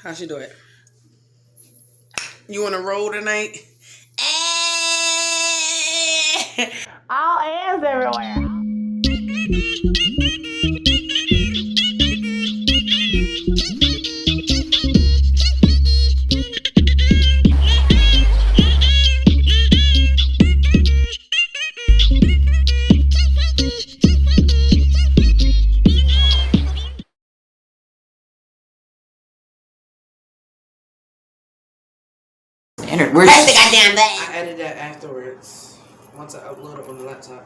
How she do it? You want to roll tonight? All hands everywhere. Press the goddamn button. I edit that afterwards. Once I upload it on the laptop.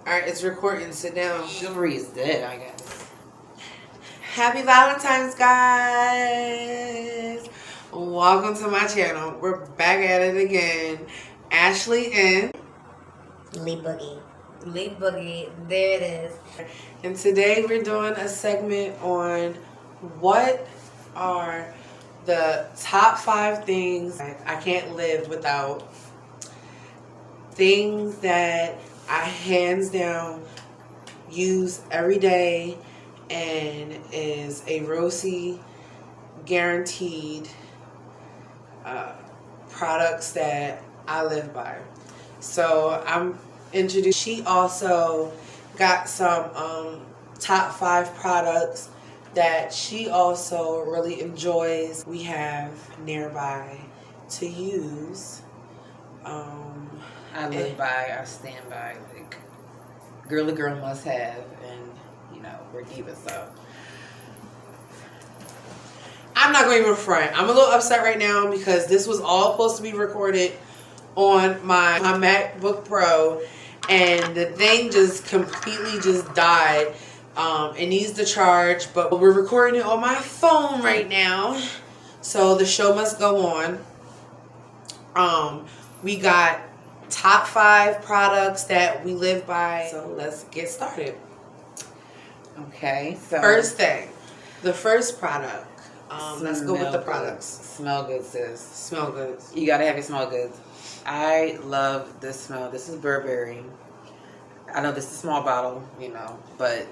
Alright, it's recording. Sit down. Chivalry is dead, I guess. Happy Valentine's, guys. Welcome to my channel. We're back at it again. Ashley and Lee Boogie. Lee Boogie. There it is. And today we're doing a segment on what are the top 5 things I can't live without. Things that I hands down use every day and is AROSE'C guaranteed products that I live by. So I'm introduced. She also got some top 5 products that she also really enjoys. We have nearby to use. I live by, I stand by, like, girly girl must have, and, you know, we're divas, so. I'm not going to even front. I'm a little upset right now because this was all supposed to be recorded on my MacBook Pro, and the thing just completely just died. It needs to charge, but we're recording it on my phone right now, so the show must go on. We got top 5 products that we live by, so let's get started. Okay, so. First thing, the first product. Let's go with the products. Smell good, sis. Smell good. You gotta have your smell good. I love this smell. This is Burberry. I know this is a small bottle, you know, but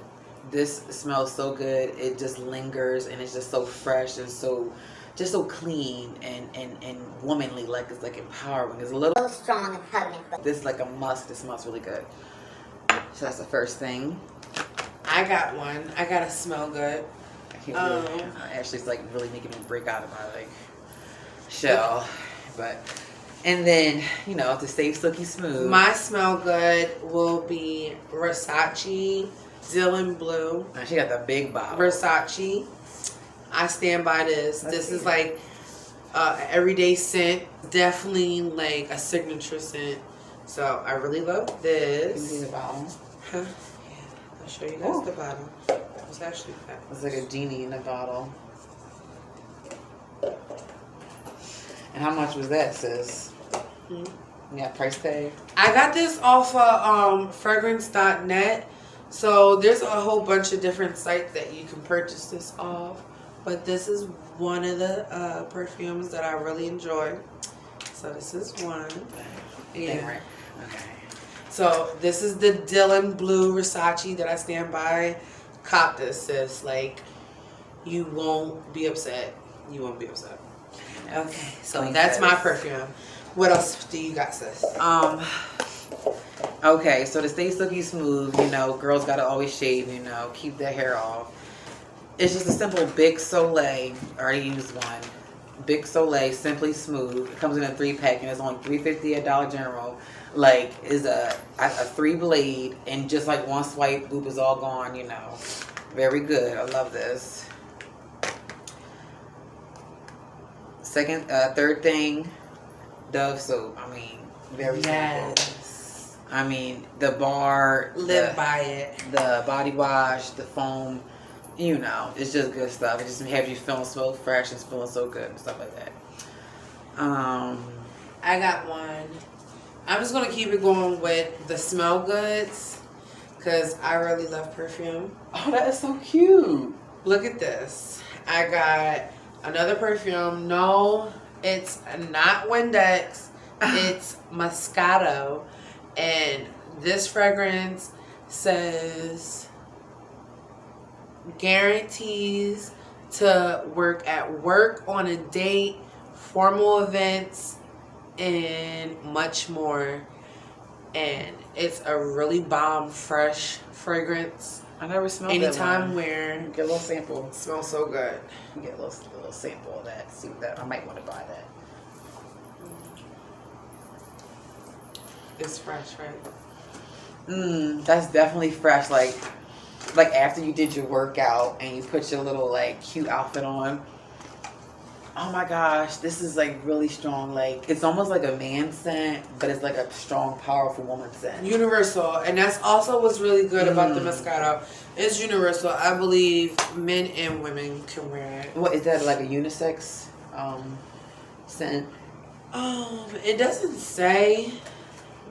this smells so good. It just lingers and it's just so fresh and so just so clean and womanly, like it's like empowering. It's a little Strong and pregnant. this is like a must. It smells really good. So that's the first thing. I got one. I got to smell good. I can't really, Ashley's like really making me break out of my like shell. But and then, you know, to stay silky smooth. My smell good will be Versace Dylan Blue. Now she got the big bottle. Versace. I stand by this. This is like everyday scent. Definitely like a signature scent. So I really love this. Can you see the bottle? Huh? Yeah. I'll show you guys the bottle. It's actually fat. It's like a genie in a bottle. And how much was that, sis? Yeah, price tag. I got this off of fragrance.net. So there's a whole bunch of different sites that you can purchase this off. But this is one of the perfumes that I really enjoy. So this is one. Yeah. Okay. So this is the Dylan Blue Versace that I stand by. Cop this, sis. Like, you won't be upset. You won't be upset. Okay, so that's my perfume. What else do you got, sis? Okay, so to stay silky smooth, you know, girls gotta always shave, you know, keep their hair off. It's just a simple Big Soleil. I already used one. Big Soleil Simply Smooth. It comes in a 3-pack and it's only $3.50 at Dollar General. Like, is a 3-blade and just like one swipe, boop, is all gone, you know. Very good. I love this. Third thing, Dove soap. I mean, very simple. I mean, the bar, live by it. The body wash, the foam, you know, it's just good stuff. It just have you feeling so fresh and feeling so good and stuff like that. I got one. I'm just gonna keep it going with the smell goods because I really love perfume. Oh, that is so cute. Look at this. I got another perfume. No, it's not Windex. It's Moscato. And this fragrance says guarantees to work at work, on a date, formal events, and much more. And it's a really bomb, fresh fragrance. I never smelled Anytime that wear. Get a little sample. It smells so good. Get a little sample of that. See what that. I might want to buy that. It's fresh, right? That's definitely fresh. Like after you did your workout and you put your little like cute outfit on. Oh my gosh, this is like really strong. Like it's almost like a man scent, but it's like a strong, powerful woman scent. Universal, and that's also what's really good about the Moscato. It's universal. I believe men and women can wear it. What is that, like a unisex scent? It doesn't say,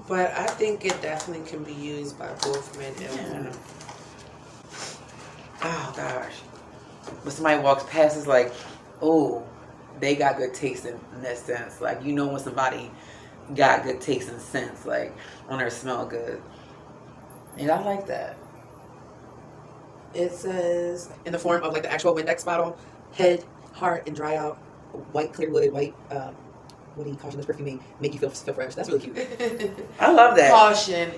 but I think it definitely can be used by both men and women. Oh gosh, when somebody walks past, it's like, oh, they got good taste in that sense. Like, you know when somebody got good taste and sense, like when they smell good. And I like that. It says in the form of like the actual Windex bottle, head, heart, and dry out, white clear wood, white. What do you caution this perfuming? Make you feel fresh. That's really cute. I love that. Caution,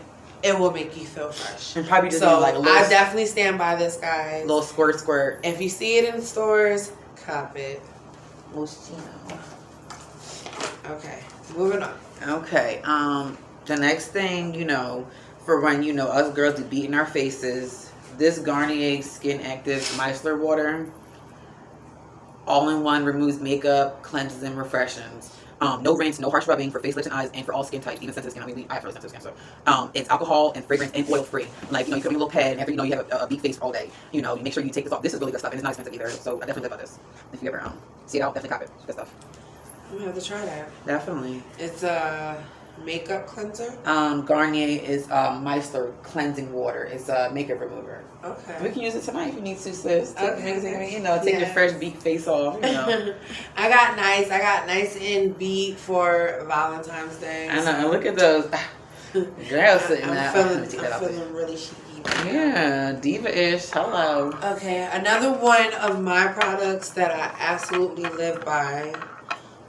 it will make you feel fresh. And probably just So like a little, I definitely stand by this, guys. little squirt. If you see it in the stores, cop it. Moschino. Okay, moving on. Okay. The next thing, for when us girls be beating our faces, this Garnier Skin Active Micellar water, all in one, removes makeup, cleanses, and refreshes. No rinse, no harsh rubbing for face, lips, and eyes, and for all skin types, even sensitive skin. I mean, I have really sensitive skin, so it's alcohol and fragrance and oil free. Like, you put in a little pad, and after you have a beat face all day, you make sure you take this off. This is really good stuff, and it's not expensive either. So I definitely live about this. If you ever see it out, definitely cop it. Good stuff. I'm gonna have to try that. Definitely. It's a makeup cleanser. Garnier is Micellar cleansing water. It's a makeup remover. Okay. We can use it tonight if you need to, sis. Okay. Take your fresh beat face off. I got nice and beat for Valentine's Day. I know. Look at those girls sitting there. I'm feeling really chic. Yeah, diva-ish. Hello. Okay, another one of my products that I absolutely live by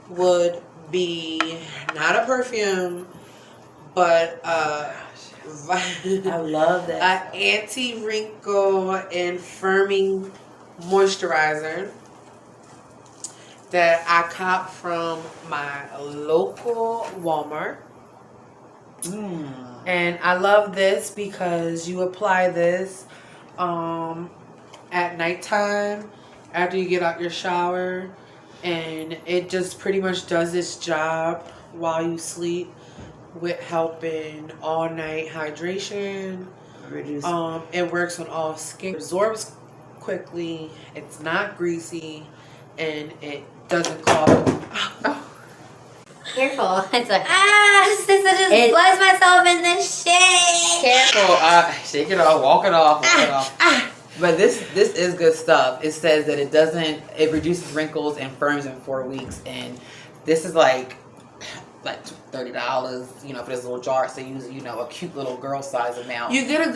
would be not a perfume, but I love that. an anti-wrinkle and firming moisturizer that I cop from my local Walmart. And I love this because you apply this at nighttime after you get out your shower, and it just pretty much does its job while you sleep with helping all night hydration. It works on all skin, absorbs quickly, it's not greasy, and it doesn't cause Careful. It's like, sister just bless myself in this shit. Careful. Shake it off. Walk it off. But this is good stuff. It says that it reduces wrinkles and firms in 4 weeks. And this is like $30, for this little jar. So use, a cute little girl size amount. You get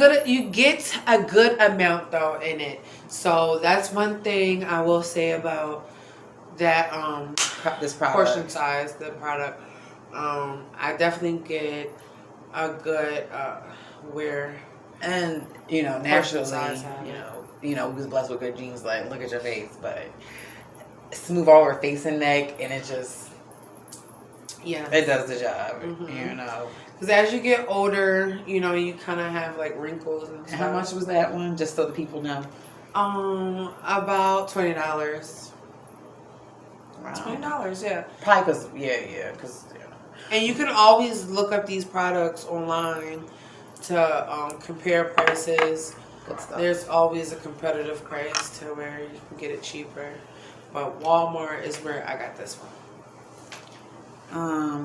a good amount though in it. So that's one thing I will say about that this product. Portion size, the product. I definitely get a good wear. And naturally, size, we was blessed with good genes. Like, look at your face, but smooth all over face and neck, and it just it does the job. Because as you get older, you kind of have like wrinkles and stuff. How much was that one? Just so the people know. About $20. Wow. $20, yeah. Probably because And you can always look up these products online to compare prices. Good stuff. There's always a competitive price to where you can get it cheaper. But Walmart is where I got this one.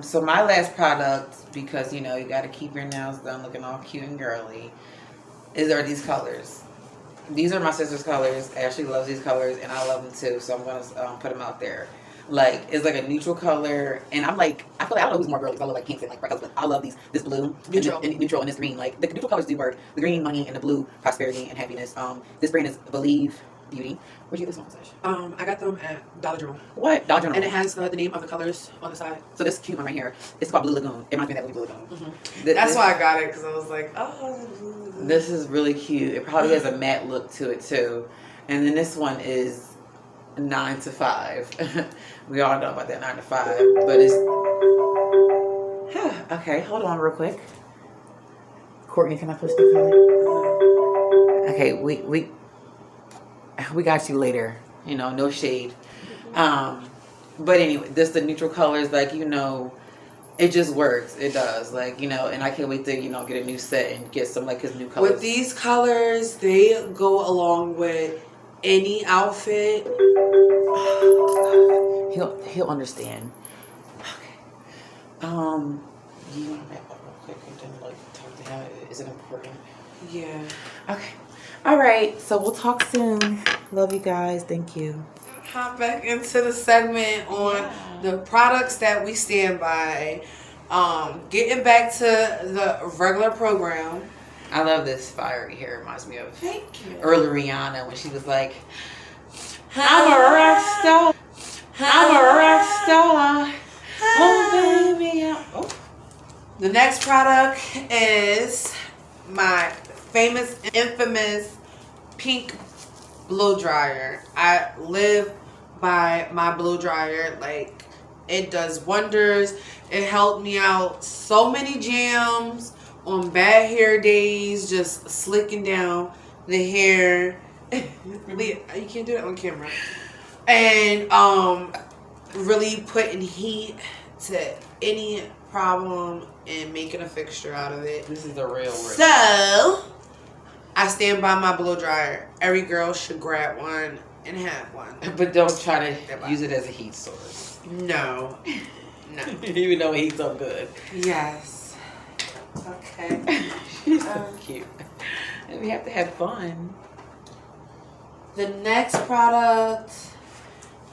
So my last product, because you got to keep your nails done looking all cute and girly, are these colors. These are my sister's colors. Ashley loves these colors, and I love them too. So I'm gonna put them out there. Like, it's like a neutral color, and I feel like I don't know who's more girly. I love like pinks and like bright colors, but I love these. This blue, neutral, and this green. Like the neutral colors do work. The green, money, and the blue, prosperity and happiness. This brand is Believe. Beauty. Where'd you get this one, Sash? I got them at Dollar General. What? Dollar General. And it has the name of the colors on the side. So this cute one right here, it's called Blue Lagoon. It reminds me of that movie Blue Lagoon. Mm-hmm. That's why I got it, because I was like, oh. This is really cute. It probably has a matte look to it too. And then this one is 9 to 5. We all know about that 9 to 5, but it's okay. Hold on, real quick. Courtney, can I push the color? Okay, we got you later. You know, no shade. But anyway, this the neutral colors, like, you know, it just works. It does, like, you know, and I can't wait to, you know, get a new set and get some like his new colors. With these colors, they go along with any outfit. He'll understand. Okay. Do you want to back up real quick and then like talk to him? Is it important? Yeah. Okay. All right. So we'll talk soon. Love you guys. Thank you. Hop back into the segment on the products that we stand by. Getting back to the regular program. I love this fiery hair. It reminds me of Thank you. early Rihanna when she was like, I'm a rock star. I'm a rock star. Oh, baby. Oh. The next product is my famous, infamous pink blow dryer. I live by my blow dryer. Like, it does wonders. It helped me out so many jams on bad hair days, just slicking down the hair. Really, you can't do that on camera. And really putting heat to any problem and making a fixture out of it. This is the real So, I stand by my blow dryer. Every girl should grab one and have one. But don't try to use it as a heat source. No. No. Even though it heats up good. Yes. Okay. She's so cute. And we have to have fun. The next product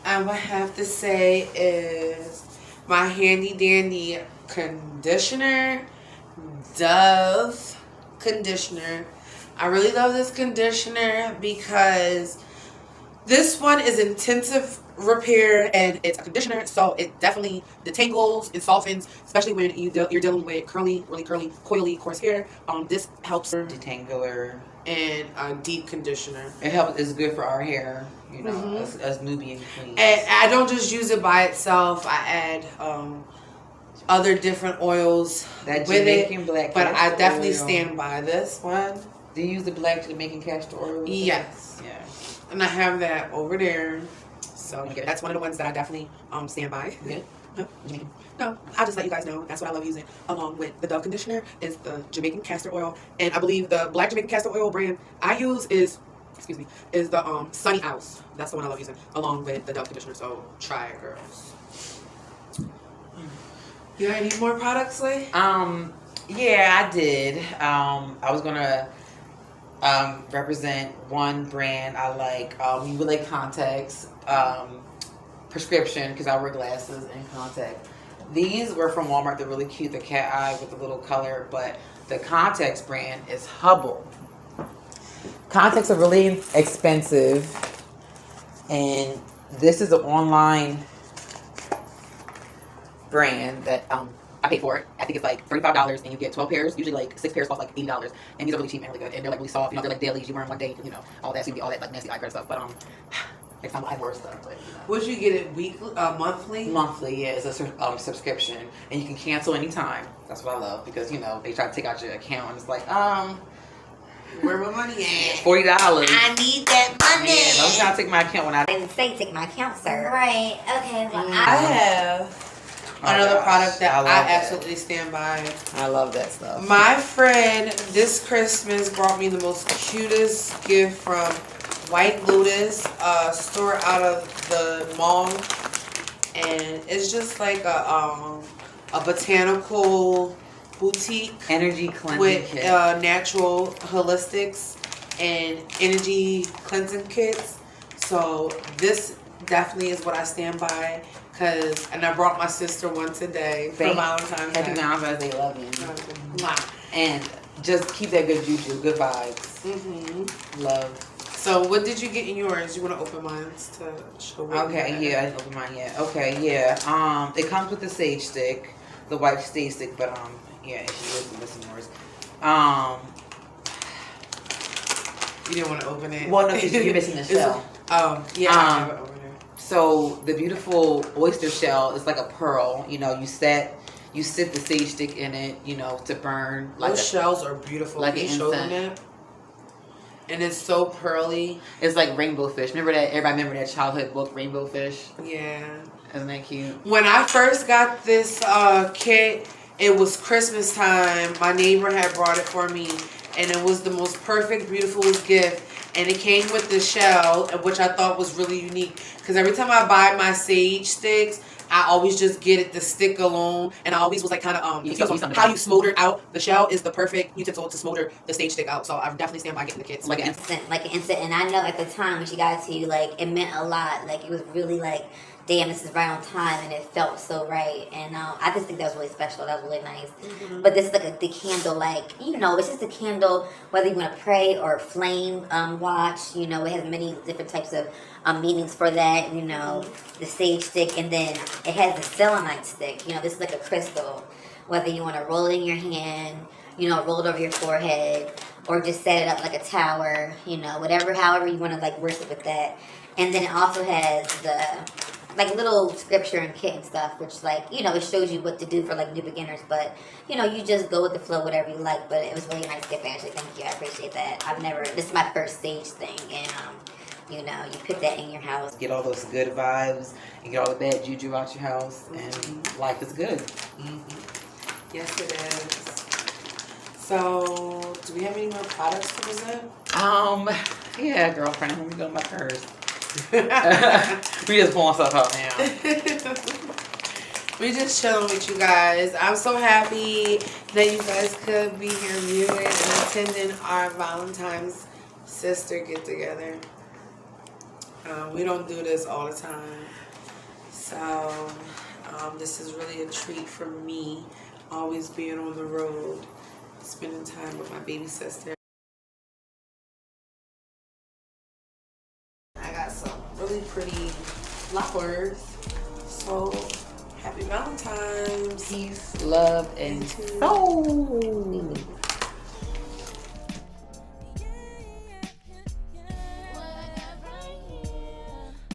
I would have to say is my handy dandy conditioner, Dove conditioner. I really love this conditioner because this one is intensive repair and it's a conditioner, so it definitely detangles and softens, especially when you're dealing with curly, really curly, coily, coarse hair. This helps Detangler and a deep conditioner. It helps. It's good for our hair, you know, as Nubian queens. And I don't just use it by itself. I add other different oils That with Jamaican it, black but I castor definitely oil. stand by this one. Do you use the black Jamaican castor oil? Yes. Yeah. And I have that over there. So Okay. that's one of the ones that I definitely stand by. Good. Jamaican. No, I'll just let you guys know. That's what I love using. Along with the Dove conditioner is the Jamaican castor oil. And I believe the black Jamaican castor oil brand I use is the Sunny House. That's the one I love using. Along with the Dove conditioner. So try it, girls. You got any more products, Lee? Yeah, I did. I was gonna represent one brand I like. We would like contacts, prescription, because I wear glasses and contact. These were from Walmart. They're really cute. The cat eye with the little color, but the contacts brand is Hubble. Contacts are really expensive, and this is an online brand that I paid for it. I think it's like $35 and you get 12 pairs. Usually like 6 pairs cost like $80. And these are really cheap and really good. And they're like really soft. You know, they're like dailies. You wear them one day, you know, all that. So you get all that like nasty eye cream stuff. But next time I have worse stuff. But, you know. Would you get it weekly, monthly? Monthly, yeah. It's a subscription. And you can cancel anytime. That's what I love. Because, you know, they try to take out your account and it's like, where my money at? $40. I need that money. Yeah, don't try to take my account when I didn't say take my account, sir. Right. Okay. Well, I have another product that I absolutely stand by. I love that stuff. My friend this Christmas brought me the most cutest gift from White Lotus, a store out of the mall, and it's just like a botanical boutique Energy cleansing with kit. natural holistics and energy cleansing kits. So this definitely is what I stand by. And I brought my sister one today for Valentine's Day. Happy Valentine's Day, love you. Mwah. And just keep that good juju, good vibes. Love. So what did you get in yours? You want to open mine to show what Okay, yeah, I didn't open mine yet. Okay, yeah. It comes with the sage stick, the white sage stick, but yeah, she is missing yours. You didn't want to open it. Well, no, because you're missing the shell. Yeah, I have it over there. So the beautiful oyster shell is like a pearl. You know, you sit the sage stick in it, you know, to burn. Those shells are beautiful. Like Can you an show them incense. that? And it's so pearly. It's like rainbow fish. Remember that? Everybody remember that childhood book, Rainbow Fish? Yeah. Isn't that cute? When I first got this kit, it was Christmas time. My neighbor had brought it for me, and it was the most perfect, beautiful gift. And it came with the shell, which I thought was really unique. Because every time I buy my sage sticks, I always just get it the stick alone. And I always was like kind of, how you smolder out the shell is the perfect utensil to smolder the sage stick out. So I definitely stand by getting the kits. Like an instant. And I know at the time when she got it to you, like, it meant a lot. Like, it was really like, damn, this is right on time, and it felt so right. And I just think that was really special. That was really nice. Mm-hmm. But this is like the candle, like, you know, it's just a candle, whether you want to pray or flame watch. You know, it has many different types of meanings for that. You know, the sage stick, and then it has the selenite stick. You know, this is like a crystal. Whether you want to roll it in your hand, you know, roll it over your forehead, or just set it up like a tower. You know, however you want to like worship with that. And then it also has the like little scripture and kit and stuff, which like, you know, it shows you what to do for like new beginners, but you know, you just go with the flow, whatever you like. But it was really nice gift, Ashley. Thank you. I appreciate that. This is my first sage thing, and you know, you put that in your house. Get all those good vibes and get all the bad juju out your house, and life is good. Mm-hmm. Yes, it is. So, do we have any more products to present? Yeah, girlfriend, let me go in my purse. We just pulling stuff out now. We just chilling with you guys. I'm so happy that you guys could be here viewing and attending our Valentine's sister get together. We don't do this all the time, so this is really a treat for me. Always being on the road, spending time with my baby sister. Really pretty flowers. So happy Valentine's. Peace, love, and soul.